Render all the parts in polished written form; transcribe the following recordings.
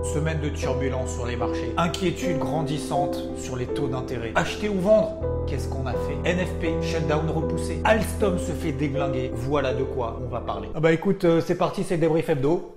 Semaine de turbulence sur les marchés, inquiétude grandissante sur les taux d'intérêt. Acheter ou vendre? Qu'est-ce qu'on a fait? NFP, shutdown repoussé. Alstom se fait déglinguer. Voilà de quoi on va parler. Ah bah écoute, c'est parti, c'est le débrief hebdo.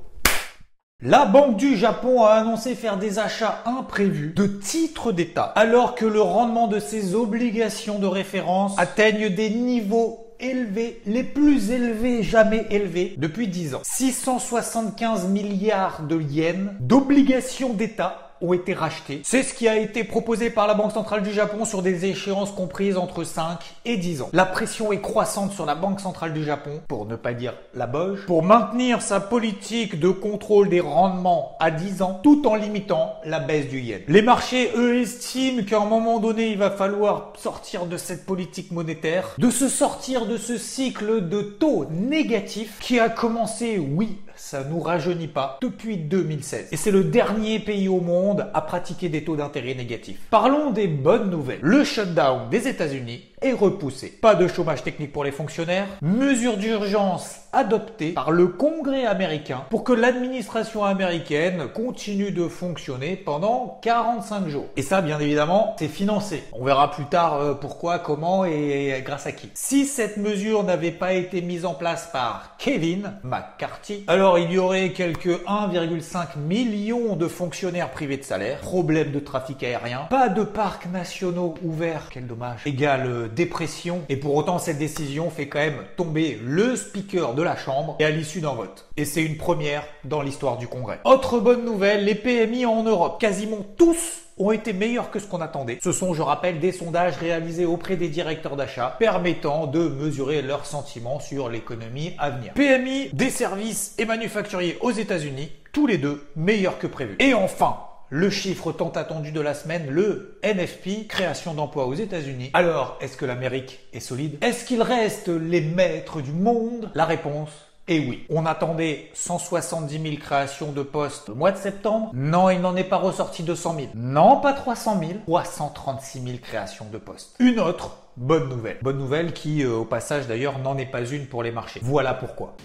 La Banque du Japon a annoncé faire des achats imprévus de titres d'État alors que le rendement de ses obligations de référence atteigne des niveaux élevés, les plus élevés jamais élevés depuis 10 ans. 675 milliards de yens d'obligations d'État ont été rachetés. C'est ce qui a été proposé par la Banque centrale du Japon sur des échéances comprises entre 5 et 10 ans. La pression est croissante sur la Banque centrale du Japon, pour ne pas dire la BOJ, pour maintenir sa politique de contrôle des rendements à 10 ans tout en limitant la baisse du yen. Les marchés, eux, estiment qu'à un moment donné, il va falloir sortir de cette politique monétaire, de se sortir de ce cycle de taux négatifs qui a commencé, oui, ça nous rajeunit pas, depuis 2016. Et c'est le dernier pays au monde à pratiquer des taux d'intérêt négatifs. Parlons des bonnes nouvelles. Le shutdown des États-Unis est repoussé. Pas de chômage technique pour les fonctionnaires. Mesures d'urgence adoptées par le Congrès américain pour que l'administration américaine continue de fonctionner pendant 45 jours. Et ça, bien évidemment, c'est financé. On verra plus tard pourquoi, comment et grâce à qui. Si cette mesure n'avait pas été mise en place par Kevin McCarthy, alors il y aurait quelques 1,5 million de fonctionnaires privés de salaire, problème de trafic aérien, pas de parcs nationaux ouverts, quel dommage, égale dépression. Et pour autant, cette décision fait quand même tomber le speaker de la Chambre et à l'issue d'un vote. Et c'est une première dans l'histoire du Congrès. Autre bonne nouvelle, les PMI en Europe, quasiment tous ont été meilleurs que ce qu'on attendait. Ce sont, je rappelle, des sondages réalisés auprès des directeurs d'achat permettant de mesurer leurs sentiments sur l'économie à venir. PMI des services et manufacturiers aux États-Unis, tous les deux meilleurs que prévu. Et enfin, le chiffre tant attendu de la semaine, le NFP, création d'emplois aux États-Unis. Alors, est-ce que l'Amérique est solide? Est-ce qu'ils restent les maîtres du monde? La réponse est oui. On attendait 170 000 créations de postes au mois de septembre. Non, il n'en est pas ressorti 200 000. Non, pas 300 000. 336 000 créations de postes. Une autre bonne nouvelle. Bonne nouvelle qui, au passage d'ailleurs, n'en est pas une pour les marchés. Voilà pourquoi.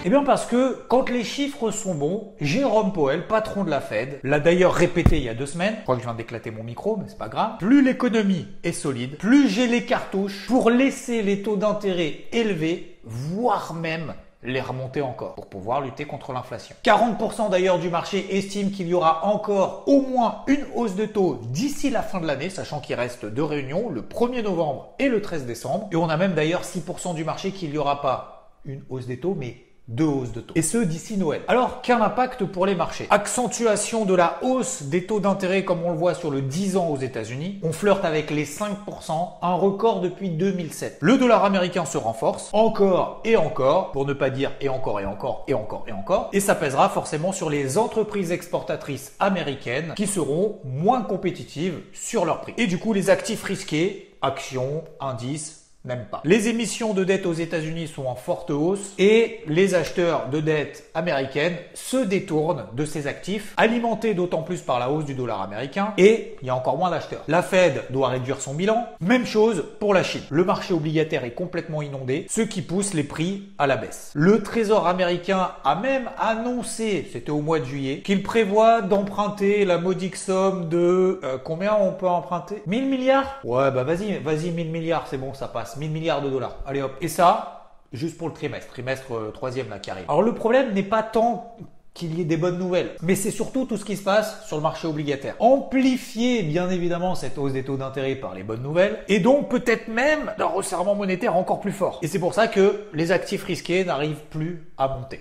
Eh bien parce que quand les chiffres sont bons, Jérôme Powell, patron de la Fed, l'a d'ailleurs répété il y a 2 semaines, je crois que je viens d'éclater mon micro, mais c'est pas grave, plus l'économie est solide, plus j'ai les cartouches pour laisser les taux d'intérêt élevés, voire même les remonter encore pour pouvoir lutter contre l'inflation. 40% d'ailleurs du marché estime qu'il y aura encore au moins une hausse de taux d'ici la fin de l'année, sachant qu'il reste 2 réunions, le 1er novembre et le 13 décembre. Et on a même d'ailleurs 6% du marché qu'il n'y aura pas une hausse des taux, mais 2 hausses de taux. Et ce, d'ici Noël. Alors, quel impact pour les marchés? Accentuation de la hausse des taux d'intérêt comme on le voit sur le 10 ans aux États-Unis. On flirte avec les 5%, un record depuis 2007. Le dollar américain se renforce encore et encore, pour ne pas dire et encore et encore et encore et encore. Et ça pèsera forcément sur les entreprises exportatrices américaines qui seront moins compétitives sur leurs prix. Et du coup, les actifs risqués, actions, indices, même pas. Les émissions de dette aux États-Unis sont en forte hausse et les acheteurs de dette américaines se détournent de ces actifs, alimentés d'autant plus par la hausse du dollar américain et il y a encore moins d'acheteurs. La Fed doit réduire son bilan. Même chose pour la Chine. Le marché obligataire est complètement inondé, ce qui pousse les prix à la baisse. Le Trésor américain a même annoncé, c'était au mois de juillet, qu'il prévoit d'emprunter la modique somme de... combien on peut emprunter? 1000 milliards? Ouais, bah vas-y, 1000 milliards, c'est bon, ça passe. 1000 milliards de dollars. Allez hop. Et ça, juste pour le trimestre 3e là qui arrive. Alors le problème n'est pas tant qu'il y ait des bonnes nouvelles, mais c'est surtout tout ce qui se passe sur le marché obligataire. Amplifier bien évidemment cette hausse des taux d'intérêt par les bonnes nouvelles et donc peut-être même d'un resserrement monétaire encore plus fort. Et c'est pour ça que les actifs risqués n'arrivent plus à monter.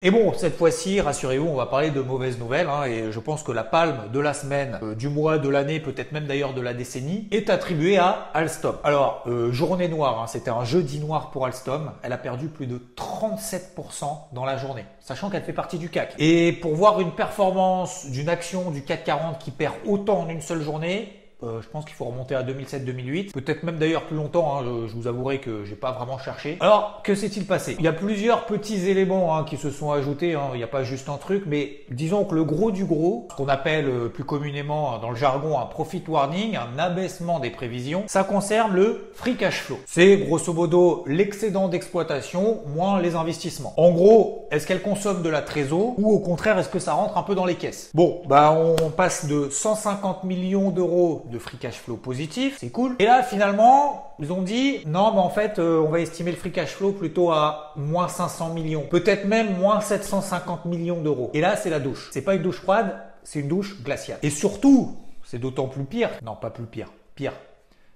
Et bon, cette fois-ci, rassurez-vous, on va parler de mauvaises nouvelles et je pense que la palme de la semaine, du mois, de l'année, peut-être même d'ailleurs de la décennie, est attribuée à Alstom. Alors, journée noire, c'était un jeudi noir pour Alstom. Elle a perdu plus de 37% dans la journée, sachant qu'elle fait partie du CAC. Et pour voir une performance d'une action du CAC 40 qui perd autant en une seule journée, Je pense qu'il faut remonter à 2007-2008, peut-être même d'ailleurs plus longtemps, hein, je vous avouerai que j'ai pas vraiment cherché. Alors, que s'est-il passé? Il y a plusieurs petits éléments qui se sont ajoutés, il n'y a pas juste un truc, mais disons que le gros du gros, ce qu'on appelle plus communément dans le jargon un profit warning, un abaissement des prévisions, ça concerne le free cash flow. C'est grosso modo l'excédent d'exploitation moins les investissements. En gros, est-ce qu'elle consomme de la trésor ou au contraire est-ce que ça rentre un peu dans les caisses? Bon, bah on passe de 150 millions d'euros de free cash flow positif, c'est cool. Et là finalement, ils ont dit non mais en fait on va estimer le free cash flow plutôt à moins 500 millions, peut-être même moins 750 millions d'euros. Et là c'est la douche. C'est pas une douche froide, c'est une douche glaciale. Et surtout, c'est d'autant plus pire, non pas plus pire, pire.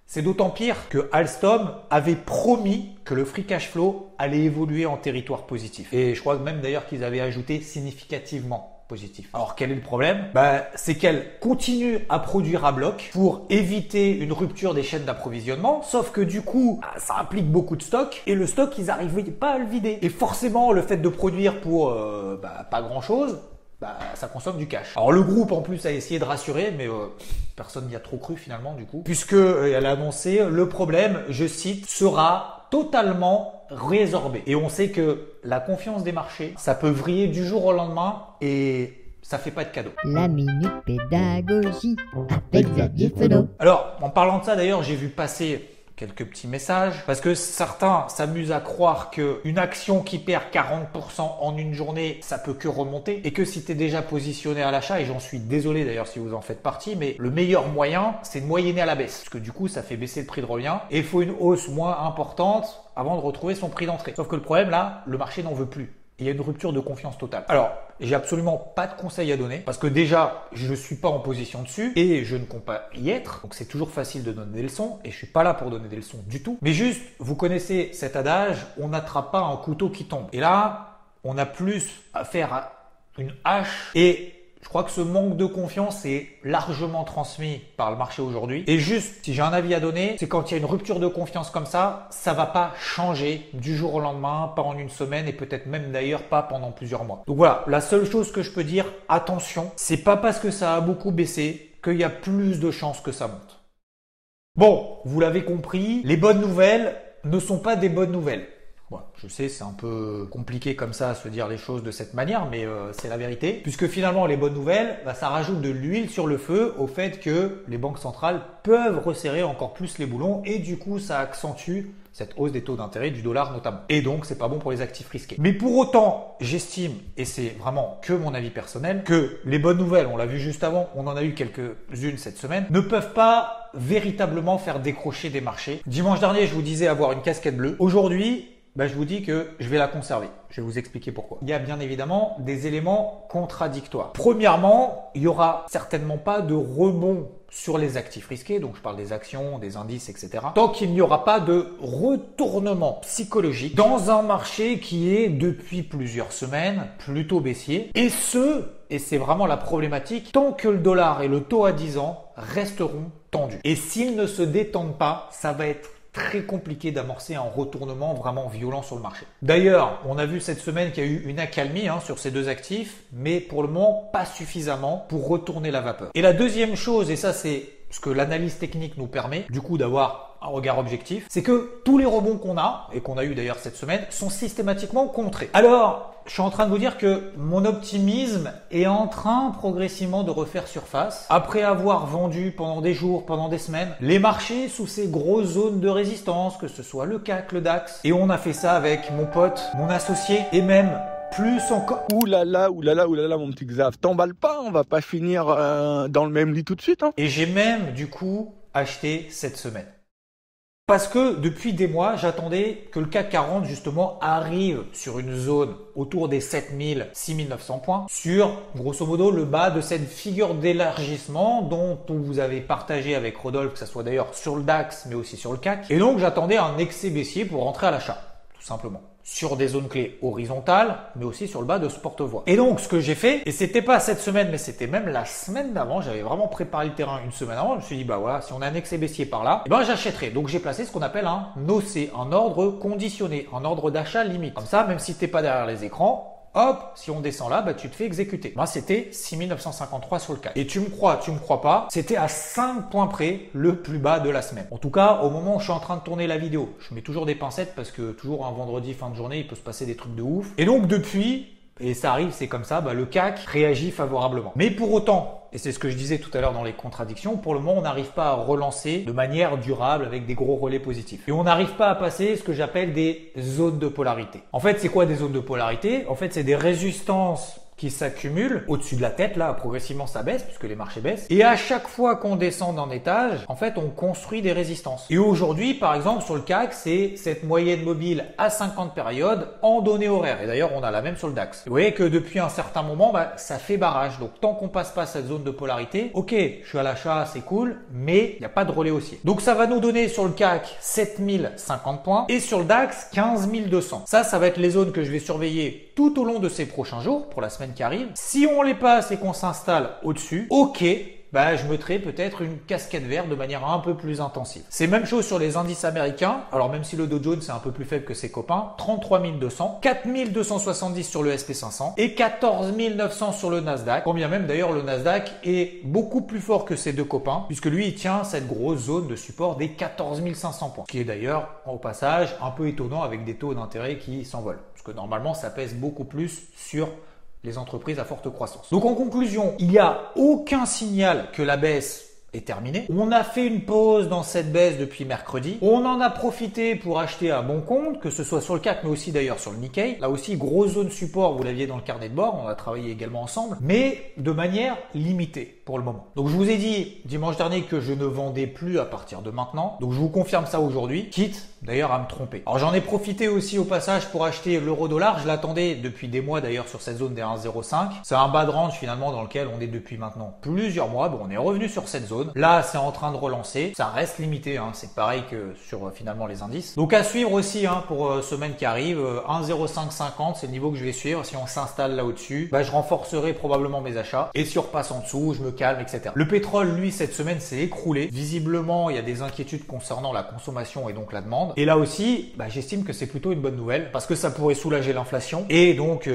C'est d'autant pire que Alstom avait promis que le free cash flow allait évoluer en territoire positif. Et je crois même d'ailleurs qu'ils avaient ajouté significativement positif. Alors quel est le problème? C'est qu'elle continue à produire à bloc pour éviter une rupture des chaînes d'approvisionnement, sauf que du coup, ça implique beaucoup de stock et le stock, ils n'arrivaient pas à le vider. Et forcément, le fait de produire pour pas grand-chose, ça consomme du cash. Alors le groupe en plus a essayé de rassurer, mais personne n'y a trop cru finalement du coup, puisque elle a annoncé le problème, je cite, sera totalement résorbé. Et on sait que la confiance des marchés, ça peut vriller du jour au lendemain et ça fait pas de cadeau. La minute pédagogie avec Xavier Fenot. Alors en parlant de ça d'ailleurs, j'ai vu passer quelques petits messages, parce que certains s'amusent à croire qu'une action qui perd 40% en une journée, ça peut que remonter, et que si tu es déjà positionné à l'achat, et j'en suis désolé d'ailleurs si vous en faites partie, mais le meilleur moyen, c'est de moyenner à la baisse, parce que du coup, ça fait baisser le prix de revient, et il faut une hausse moins importante avant de retrouver son prix d'entrée. Sauf que le problème là, le marché n'en veut plus. Il y a une rupture de confiance totale. Alors, j'ai absolument pas de conseils à donner parce que déjà, je ne suis pas en position dessus et je ne compte pas y être. Donc, c'est toujours facile de donner des leçons et je suis pas là pour donner des leçons du tout. Mais juste, vous connaissez cet adage, on n'attrape pas un couteau qui tombe. Et là, on a plus affaire à une hache et je crois que ce manque de confiance est largement transmis par le marché aujourd'hui. Et juste, si j'ai un avis à donner, c'est quand il y a une rupture de confiance comme ça va pas changer du jour au lendemain, pas en une semaine et peut-être même d'ailleurs pas pendant plusieurs mois. Donc voilà, la seule chose que je peux dire, attention, c'est pas parce que ça a beaucoup baissé qu'il y a plus de chances que ça monte. Bon, vous l'avez compris, les bonnes nouvelles ne sont pas des bonnes nouvelles. Bon, je sais, c'est un peu compliqué comme ça à se dire les choses de cette manière, mais c'est la vérité. Puisque finalement, les bonnes nouvelles, ça rajoute de l'huile sur le feu au fait que les banques centrales peuvent resserrer encore plus les boulons et du coup, ça accentue cette hausse des taux d'intérêt du dollar notamment. Et donc, c'est pas bon pour les actifs risqués. Mais pour autant, j'estime, et c'est vraiment que mon avis personnel, que les bonnes nouvelles, on l'a vu juste avant, on en a eu quelques-unes cette semaine, ne peuvent pas véritablement faire décrocher des marchés. Dimanche dernier, je vous disais avoir une casquette bleue. Aujourd'hui, je vous dis que je vais la conserver. Je vais vous expliquer pourquoi. Il y a bien évidemment des éléments contradictoires. Premièrement, il n'y aura certainement pas de rebond sur les actifs risqués, donc je parle des actions, des indices, etc. Tant qu'il n'y aura pas de retournement psychologique dans un marché qui est depuis plusieurs semaines plutôt baissier. Et c'est vraiment la problématique, tant que le dollar et le taux à 10 ans resteront tendus. Et s'ils ne se détendent pas, ça va être très compliqué d'amorcer un retournement vraiment violent sur le marché. D'ailleurs, on a vu cette semaine qu'il y a eu une accalmie sur ces deux actifs, mais pour le moment, pas suffisamment pour retourner la vapeur. Et la deuxième chose, et ça c'est ce que l'analyse technique nous permet, du coup d'avoir un regard objectif, c'est que tous les rebonds qu'on a, et qu'on a eu d'ailleurs cette semaine, sont systématiquement contrés. Alors, je suis en train de vous dire que mon optimisme est en train progressivement de refaire surface. Après avoir vendu pendant des jours, pendant des semaines, les marchés sous ces grosses zones de résistance, que ce soit le CAC, le DAX. Et on a fait ça avec mon pote, mon associé, et même plus encore. Ouh là là, mon petit Xav, t'emballes pas, on va pas finir dans le même lit tout de suite. Et j'ai même du coup acheté cette semaine. Parce que depuis des mois, j'attendais que le CAC 40 justement arrive sur une zone autour des 7000, 6900 points sur grosso modo le bas de cette figure d'élargissement dont vous avez partagé avec Rodolphe, que ce soit d'ailleurs sur le DAX mais aussi sur le CAC. Et donc j'attendais un excès baissier pour rentrer à l'achat, tout simplement. Sur des zones clés horizontales, mais aussi sur le bas de ce porte-voix. Et donc, ce que j'ai fait, et c'était pas cette semaine, mais c'était même la semaine d'avant, j'avais vraiment préparé le terrain une semaine avant, je me suis dit, voilà, si on a un excès baissier par là, j'achèterai. Donc, j'ai placé ce qu'on appelle un OC, un ordre conditionné, un ordre d'achat limite. Comme ça, même si t'es pas derrière les écrans, Hop, si on descend là, bah, tu te fais exécuter. Moi, c'était 6953 sur le CAC. Et tu me crois pas, c'était à 5 points près le plus bas de la semaine. En tout cas, au moment où je suis en train de tourner la vidéo, je mets toujours des pincettes parce que toujours un vendredi fin de journée, il peut se passer des trucs de ouf. Et donc depuis, et ça arrive, c'est comme ça, bah, le CAC réagit favorablement. Mais pour autant, et c'est ce que je disais tout à l'heure dans les contradictions, pour le moment, on n'arrive pas à relancer de manière durable avec des gros relais positifs. Et on n'arrive pas à passer ce que j'appelle des zones de polarité. En fait, c'est quoi des zones de polarité? En fait, c'est des résistances qui s'accumulent au-dessus de la tête. Là, progressivement, ça baisse puisque les marchés baissent. Et à chaque fois qu'on descend d'un étage, en fait, on construit des résistances. Et aujourd'hui, par exemple, sur le CAC, c'est cette moyenne mobile à 50 périodes en données horaires. Et d'ailleurs, on a la même sur le DAX. Vous voyez que depuis un certain moment, bah, ça fait barrage. Donc, tant qu'on passe pas cette zone de polarité, ok, je suis à l'achat, c'est cool, mais il n'y a pas de relais haussier. Donc, ça va nous donner sur le CAC 7050 points et sur le DAX 15200. Ça va être les zones que je vais surveiller tout au long de ces prochains jours pour la semaine qui arrive. Si on les passe et qu'on s'installe au-dessus, ok, bah, je mettrai peut-être une casquette verte de manière un peu plus intensive. C'est même chose sur les indices américains. Alors même si le Dow Jones est un peu plus faible que ses copains, 33 200, 4 270 sur le SP500 et 14 900 sur le Nasdaq. Quand bien même d'ailleurs le Nasdaq est beaucoup plus fort que ses deux copains puisque lui il tient cette grosse zone de support des 14 500 points. Ce qui est d'ailleurs au passage un peu étonnant avec des taux d'intérêt qui s'envolent. Parce que normalement ça pèse beaucoup plus sur les entreprises à forte croissance. Donc en conclusion, il n'y a aucun signal que la baisse est terminée. On a fait une pause dans cette baisse depuis mercredi. On en a profité pour acheter à bon compte, que ce soit sur le CAC mais aussi d'ailleurs sur le Nikkei. Là aussi, grosse zone support, vous l'aviez dans le carnet de bord, on a travaillé également ensemble, mais de manière limitée pour le moment. Donc je vous ai dit dimanche dernier que je ne vendais plus à partir de maintenant. Donc je vous confirme ça aujourd'hui, quitte d'ailleurs à me tromper. Alors j'en ai profité aussi au passage pour acheter l'euro-dollar. Je l'attendais depuis des mois d'ailleurs sur cette zone des 1,05. C'est un bas de range finalement dans lequel on est depuis maintenant plusieurs mois. Bon, on est revenu sur cette zone. Là, c'est en train de relancer. Ça reste limité, hein. C'est pareil que sur finalement les indices. Donc à suivre aussi hein, pour semaine qui arrive. 1,0550, c'est le niveau que je vais suivre. Si on s'installe là au-dessus, bah, je renforcerai probablement mes achats. Et si on repasse en dessous, je me calme, etc. Le pétrole, lui, cette semaine s'est écroulé. Visiblement, il y a des inquiétudes concernant la consommation et donc la demande. Et là aussi, bah, j'estime que c'est plutôt une bonne nouvelle parce que ça pourrait soulager l'inflation. Et donc,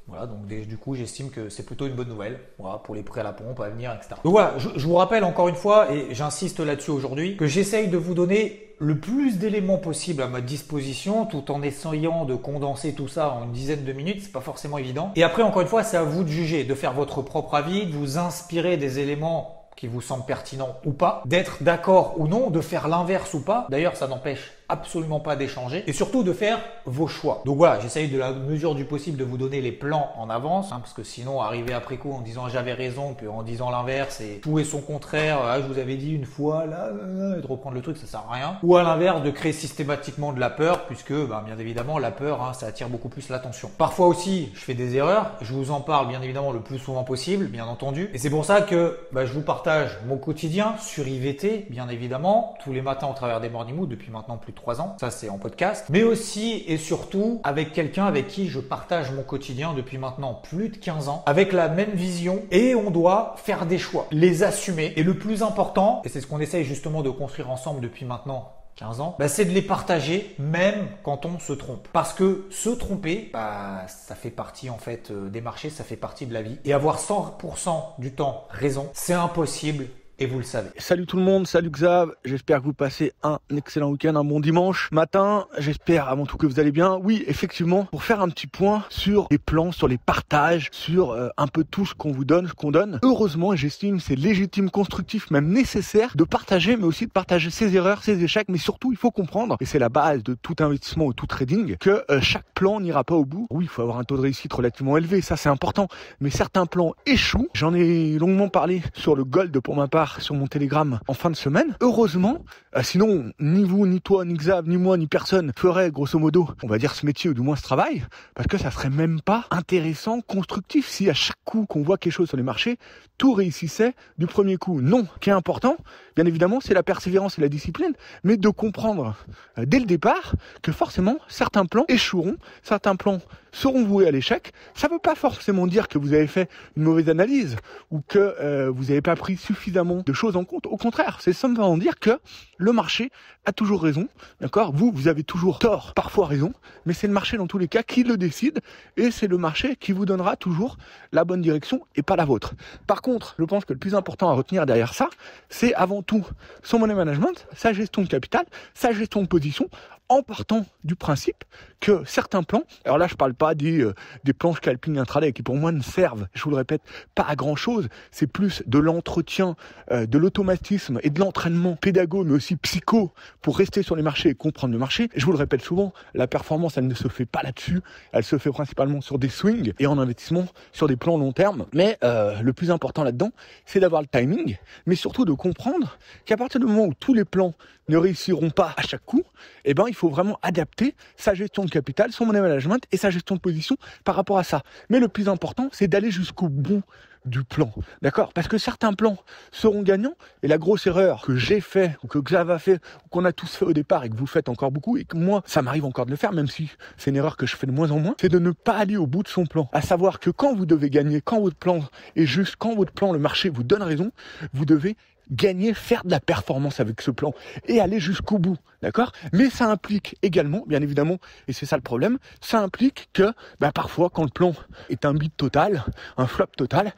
voilà, donc du coup, j'estime que c'est plutôt une bonne nouvelle, voilà, pour les prêts à la pompe à venir, etc. Donc voilà, je vous rappelle encore une fois, et j'insiste là-dessus aujourd'hui, que j'essaye de vous donner le plus d'éléments possible à ma disposition, tout en essayant de condenser tout ça en une dizaine de minutes. C'est pas forcément évident. Et après, encore une fois, c'est à vous de juger, de faire votre propre avis, de vous inspirer des éléments qui vous semblent pertinents ou pas, d'être d'accord ou non, de faire l'inverse ou pas. D'ailleurs, ça n'empêche absolument pas d'échanger et surtout de faire vos choix. Donc voilà, j'essaye de la mesure du possible de vous donner les plans en avance, hein, parce que sinon arriver après coup en disant j'avais raison puis en disant l'inverse et tout et son contraire, ah, je vous avais dit une fois là, et de reprendre le truc, ça sert à rien. Ou à l'inverse de créer systématiquement de la peur puisque bien évidemment la peur hein, ça attire beaucoup plus l'attention. Parfois aussi je fais des erreurs, je vous en parle bien évidemment le plus souvent possible, bien entendu, et c'est pour ça que je vous partage mon quotidien sur IVT bien évidemment tous les matins au travers des Morning Mood depuis maintenant plus de 3 ans, ça c'est en podcast, mais aussi et surtout avec quelqu'un avec qui je partage mon quotidien depuis maintenant plus de 15 ans, avec la même vision, et on doit faire des choix, les assumer, et le plus important, et c'est ce qu'on essaye justement de construire ensemble depuis maintenant 15 ans, c'est de les partager même quand on se trompe. Parce que se tromper, ça fait partie en fait des marchés, ça fait partie de la vie, et avoir 100% du temps raison, c'est impossible. Et vous le savez. Salut tout le monde, salut Xav, j'espère que vous passez un excellent week-end, un bon dimanche matin, j'espère avant tout que vous allez bien. Oui, effectivement, pour faire un petit point sur les plans, sur les partages, sur un peu tout ce qu'on vous donne, ce qu'on donne. Heureusement, j'estime c'est légitime, constructif, même nécessaire de partager, mais aussi de partager ses erreurs, ses échecs, mais surtout il faut comprendre, et c'est la base de tout investissement ou tout trading, que chaque plan n'ira pas au bout. Oui, il faut avoir un taux de réussite relativement élevé, ça c'est important, mais certains plans échouent. J'en ai longuement parlé sur le Gold pour ma part, sur mon Telegram en fin de semaine. Heureusement, sinon ni vous, ni toi, ni Xav, ni moi, ni personne ferait grosso modo, on va dire ce métier ou du moins ce travail, parce que ça serait même pas intéressant, constructif si à chaque coup qu'on voit quelque chose sur les marchés, tout réussissait du premier coup. Non, ce qui est important, bien évidemment, c'est la persévérance et la discipline, mais de comprendre dès le départ que forcément certains plans échoueront, certains plans seront voués à l'échec. Ça ne veut pas forcément dire que vous avez fait une mauvaise analyse ou que vous n'avez pas pris suffisamment prenons de choses en compte. Au contraire, c'est simplement dire que le marché a toujours raison, d'accord ? Vous avez toujours tort, parfois raison, mais c'est le marché dans tous les cas qui le décide et c'est le marché qui vous donnera toujours la bonne direction et pas la vôtre. Par contre, je pense que le plus important à retenir derrière ça, c'est avant tout son money management, sa gestion de capital, sa gestion de position, en partant du principe que certains plans, alors là je parle pas des plans scalping intraday qui pour moi ne servent, je vous le répète, pas à grand chose, c'est plus de l'entretien, de l'automatisme et de l'entraînement pédago mais aussi psycho pour rester sur les marchés et comprendre le marché. Je vous le répète souvent, la performance elle ne se fait pas là-dessus, elle se fait principalement sur des swings et en investissement sur des plans long terme, mais le plus important là-dedans c'est d'avoir le timing, mais surtout de comprendre qu'à partir du moment où tous les plans ne réussiront pas à chaque coup, eh ben, il faut vraiment adapter sa gestion de capital, son money management et sa gestion de position par rapport à ça. Mais le plus important, c'est d'aller jusqu'au bout du plan, d'accord ? Parce que certains plans seront gagnants et la grosse erreur que j'ai fait ou que Xav a fait ou qu'on a tous fait au départ et que vous faites encore beaucoup et que moi, ça m'arrive encore de le faire, même si c'est une erreur que je fais de moins en moins, c'est de ne pas aller au bout de son plan. À savoir que quand vous devez gagner, quand votre plan est juste, quand votre plan, le marché vous donne raison, vous devez gagner, faire de la performance avec ce plan et aller jusqu'au bout, d'accord ? Mais ça implique également, bien évidemment, et c'est ça le problème, ça implique que parfois quand le plan est un bid total, un flop total,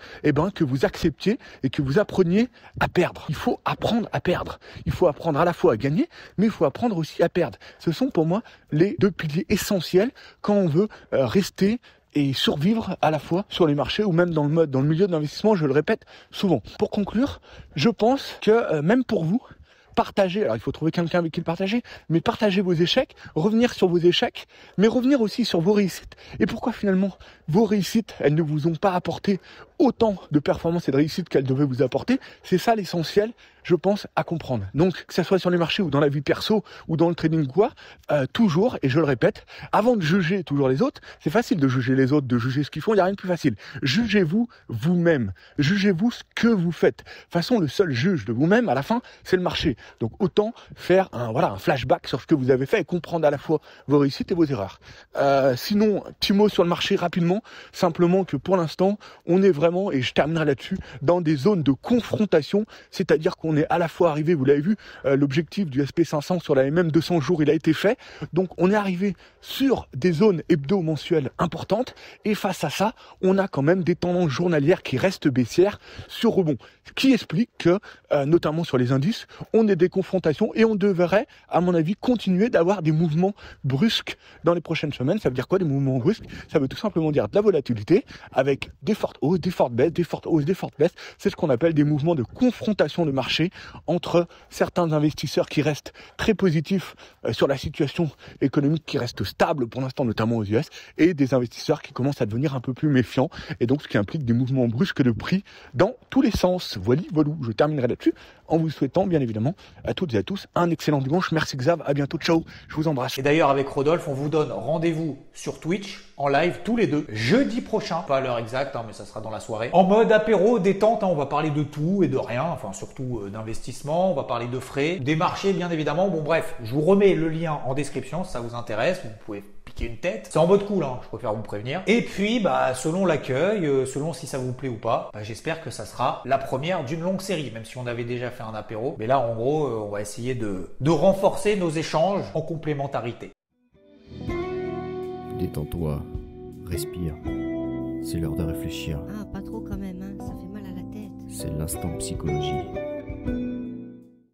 que vous acceptiez et que vous appreniez à perdre. Il faut apprendre à perdre. Il faut apprendre à la fois à gagner, mais il faut apprendre aussi à perdre. Ce sont pour moi les deux piliers essentiels quand on veut rester et survivre à la fois sur les marchés ou même dans le milieu de l'investissement, je le répète souvent. Pour conclure, je pense que même pour vous, partager, alors il faut trouver quelqu'un avec qui le partager, mais partager vos échecs, revenir sur vos échecs, mais revenir aussi sur vos réussites. Et pourquoi finalement vos réussites, elles ne vous ont pas apporté autant de performance et de réussite qu'elles devaient vous apporter, c'est ça l'essentiel, je pense, à comprendre. Donc, que ce soit sur les marchés ou dans la vie perso ou dans le trading quoi, toujours, et je le répète, avant de juger toujours les autres, c'est facile de juger les autres, de juger ce qu'ils font, il n'y a rien de plus facile. Jugez-vous vous-même, jugez-vous ce que vous faites. De toute façon, le seul juge de vous-même, à la fin, c'est le marché. Donc, autant faire un flashback sur ce que vous avez fait et comprendre à la fois vos réussites et vos erreurs. Sinon, petit mot sur le marché rapidement, simplement que pour l'instant, on est vraiment, et je terminerai là-dessus, dans des zones de confrontation, c'est-à-dire qu'on est à la fois arrivé, vous l'avez vu, l'objectif du SP500 sur la MM 200 jours, il a été fait, donc on est arrivé sur des zones hebdo-mensuelles importantes, et face à ça, on a quand même des tendances journalières qui restent baissières sur rebond, ce qui explique que, notamment sur les indices, on est des confrontations, et on devrait, à mon avis, continuer d'avoir des mouvements brusques dans les prochaines semaines. Ça veut dire quoi, des mouvements brusques ? Ça veut tout simplement dire de la volatilité, avec des fortes hausses, des fortes baisses, des fortes hausses, des fortes baisses. C'est ce qu'on appelle des mouvements de confrontation de marché entre certains investisseurs qui restent très positifs sur la situation économique qui reste stable pour l'instant, notamment aux US, et des investisseurs qui commencent à devenir un peu plus méfiants, et donc ce qui implique des mouvements brusques de prix dans tous les sens. Voilà, je terminerai là-dessus en vous souhaitant bien évidemment à toutes et à tous un excellent dimanche. Merci Xav, à bientôt, ciao, je vous embrasse. Et d'ailleurs avec Rodolphe, on vous donne rendez-vous sur Twitch en live tous les deux jeudi prochain, pas à l'heure exacte mais ça sera dans la soirée, en mode apéro, détente, on va parler de tout et de rien, enfin surtout d'investissement, on va parler de frais, des marchés bien évidemment, bon bref, je vous remets le lien en description si ça vous intéresse, vous pouvez piquer une tête, c'est en mode cool, je préfère vous prévenir. Et puis selon l'accueil, selon si ça vous plaît ou pas, j'espère que ça sera la première d'une longue série, même si on avait déjà fait un apéro, mais là en gros on va essayer de renforcer nos échanges en complémentarité. Détends-toi, respire. C'est l'heure de réfléchir. Ah, pas trop quand même, ça fait mal à la tête. C'est l'instant psychologie.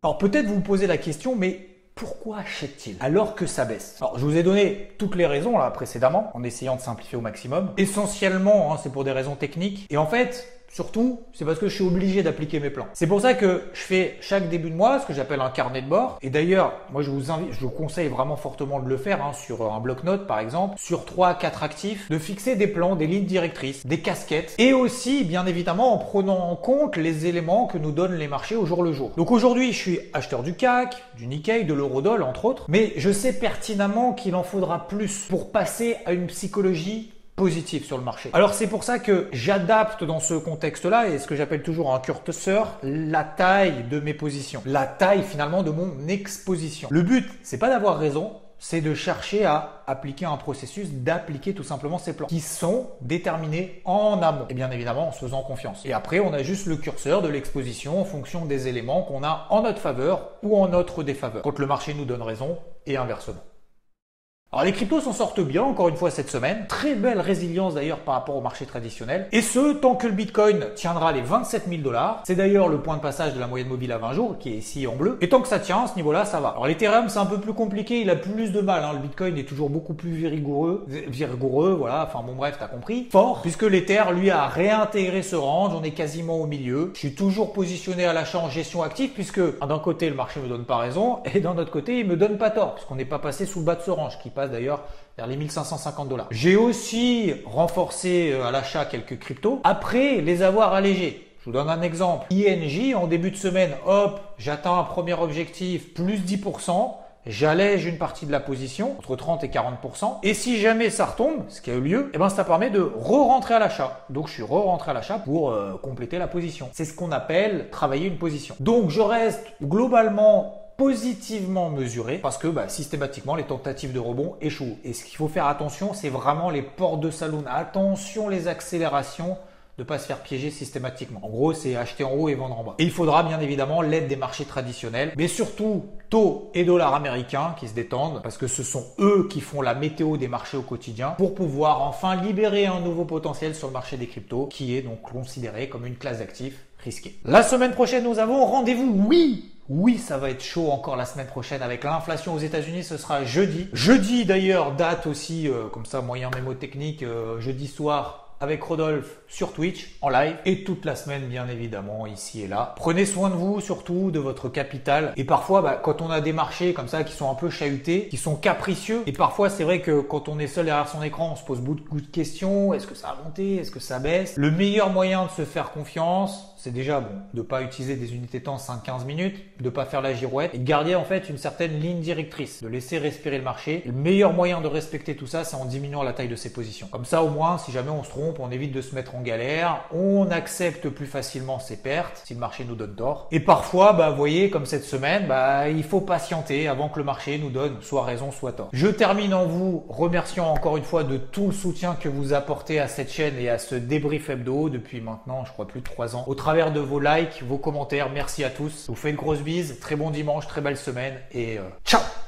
Alors peut-être vous vous posez la question, mais pourquoi achète-t-il alors que ça baisse? Alors je vous ai donné toutes les raisons là précédemment, en essayant de simplifier au maximum. Essentiellement, c'est pour des raisons techniques. Et en fait, surtout, c'est parce que je suis obligé d'appliquer mes plans. C'est pour ça que je fais chaque début de mois ce que j'appelle un carnet de bord. Et d'ailleurs, moi je vous conseille vraiment fortement de le faire sur un bloc-notes par exemple, sur 3 à 4 actifs, de fixer des plans, des lignes directrices, des casquettes, et aussi bien évidemment en prenant en compte les éléments que nous donnent les marchés au jour le jour. Donc aujourd'hui, je suis acheteur du CAC, du Nikkei, de l'Eurodoll entre autres, mais je sais pertinemment qu'il en faudra plus pour passer à une psychologie positif sur le marché. Alors c'est pour ça que j'adapte dans ce contexte-là, et ce que j'appelle toujours un curseur, la taille de mes positions, la taille finalement de mon exposition. Le but, c'est pas d'avoir raison, c'est de chercher à appliquer un processus, d'appliquer tout simplement ces plans qui sont déterminés en amont. Et bien évidemment en se faisant confiance. Et après, on a juste le curseur de l'exposition en fonction des éléments qu'on a en notre faveur ou en notre défaveur. Quand le marché nous donne raison et inversement. Alors les cryptos s'en sortent bien encore une fois cette semaine. Très belle résilience d'ailleurs par rapport au marché traditionnel. Et ce, tant que le Bitcoin tiendra les 27 000 $. C'est d'ailleurs le point de passage de la moyenne mobile à 20 jours qui est ici en bleu. Et tant que ça tient, à ce niveau-là, ça va. Alors l'Ethereum, c'est un peu plus compliqué. Il a plus de mal. Le Bitcoin est toujours beaucoup plus vigoureux, voilà. Enfin bon bref, t'as compris. Fort, puisque l'Ether, lui, a réintégré ce range. On est quasiment au milieu. Je suis toujours positionné à l'achat en gestion active puisque d'un côté, le marché me donne pas raison et d'un autre côté, il me donne pas tort puisqu'on n'est pas passé sous le bas de ce range qui passe d'ailleurs vers les 1550 $. J'ai aussi renforcé à l'achat quelques cryptos après les avoir allégés. Je vous donne un exemple. INJ, en début de semaine, hop, j'atteins un premier objectif, plus 10%. J'allège une partie de la position, entre 30 et 40%. Et si jamais ça retombe, ce qui a eu lieu, ça permet de re-rentrer à l'achat. Donc je suis re-rentré à l'achat pour compléter la position. C'est ce qu'on appelle travailler une position. Donc je reste globalement positivement mesuré parce que systématiquement les tentatives de rebond échouent. Et ce qu'il faut faire attention, c'est vraiment les portes de saloon. Attention les accélérations, de ne pas se faire piéger systématiquement. En gros, c'est acheter en haut et vendre en bas. Et il faudra bien évidemment l'aide des marchés traditionnels, mais surtout taux et dollars américains qui se détendent parce que ce sont eux qui font la météo des marchés au quotidien pour pouvoir enfin libérer un nouveau potentiel sur le marché des cryptos qui est donc considéré comme une classe d'actifs risquée. La semaine prochaine, nous avons rendez-vous. Oui, ça va être chaud encore la semaine prochaine avec l'inflation aux États-Unis. Ce sera jeudi. Jeudi d'ailleurs, date aussi, comme ça, moyen mémotechnique, jeudi soir avec Rodolphe sur Twitch en live et toute la semaine bien évidemment ici et là. Prenez soin de vous, surtout de votre capital. Et parfois, quand on a des marchés comme ça qui sont un peu chahutés, qui sont capricieux, et parfois c'est vrai que quand on est seul derrière son écran, on se pose beaucoup de questions. Est-ce que ça a monté? Est-ce que ça baisse? Le meilleur moyen de se faire confiance, c'est déjà de pas utiliser des unités temps 5-15 minutes, de pas faire la girouette et de garder en fait une certaine ligne directrice, de laisser respirer le marché. Le meilleur moyen de respecter tout ça, c'est en diminuant la taille de ses positions. Comme ça, au moins, si jamais on se trompe, on évite de se mettre en galère, on accepte plus facilement ses pertes si le marché nous donne tort. Et parfois, vous voyez, comme cette semaine, il faut patienter avant que le marché nous donne soit raison, soit tort. Je termine en vous remerciant encore une fois de tout le soutien que vous apportez à cette chaîne et à ce débrief hebdo depuis maintenant, je crois, plus de 3 ans. Au travers de vos likes, vos commentaires, merci à tous. Je vous fais une grosse bise, très bon dimanche, très belle semaine et ciao!